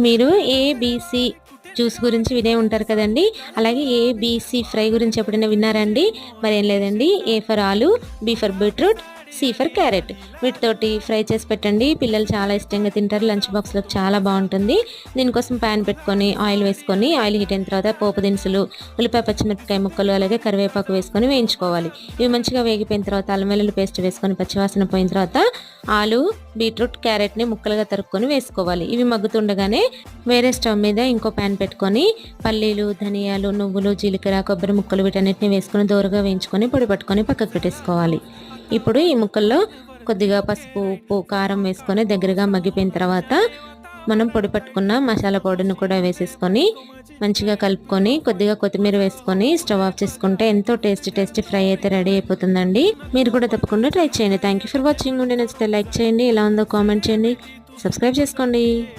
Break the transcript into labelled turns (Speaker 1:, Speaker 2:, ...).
Speaker 1: మీరు ABC juice గురించి వినే ఉంటారు కదండి. అలాగే ఏబీసీ ఫ్రై గురించి ఎప్పుడైనా విన్నారండి? మరేం లేదండి. A for aloo, B for beetroot, C for carrot. వీటితోటి ఫ్రై చేసి పెట్టండి. పిల్లలు చాలా ఇష్టంగా తింటారు. లంచ్ బాక్స్లోకి చాలా బాగుంటుంది. దీనికోసం ప్యాన్ పెట్టుకొని ఆయిల్ వేసుకొని, ఆయిల్ హీట్ అయిన తర్వాత పోపు దినుసులు, ఉల్లిపాయ, పచ్చిమిరపకాయ ముక్కలు, అలాగే కరివేపాకు వేసుకొని వేయించుకోవాలి. ఇవి మంచిగా వేగిపోయిన తర్వాత అల్లం వెల్లుల్లి పేస్ట్ వేసుకొని పచ్చివాసన పోయిన తర్వాత ఆలు, బీట్రూట్, క్యారెట్ని ముక్కలుగా తరుక్కొని వేసుకోవాలి. ఇవి మగ్గుతుండగానే వేరే స్టవ్ మీద ఇంకో ప్యాన్ పెట్టుకొని పల్లీలు, ధనియాలు, నువ్వులు, జీలకర్ర, కొబ్బరి ముక్కలు వీటన్నిటిని వేసుకొని దోరగా వేయించుకొని పొడి పట్టుకొని పక్కకు పెట్టేసుకోవాలి. ఇప్పుడు ఈ ముక్కల్లో కొద్దిగా పసుపు, ఉప్పు, కారం వేసుకొని దగ్గరగా మగ్గిపోయిన తర్వాత మనం పొడి పట్టుకున్న మసాలా పౌడర్ని కూడా వేసేసుకొని మంచిగా కలుపుకొని కొద్దిగా కొత్తిమీర వేసుకొని స్టవ్ ఆఫ్ చేసుకుంటే ఎంతో టేస్టీ ఫ్రై అయితే రెడీ అయిపోతుందండి. మీరు కూడా తప్పకుండా ట్రై చేయండి. Thank you for watching. ఉండి నచ్చితే లైక్ చేయండి. ఎలా ఉందో కామెంట్ చేయండి. సబ్స్క్రైబ్ చేసుకోండి.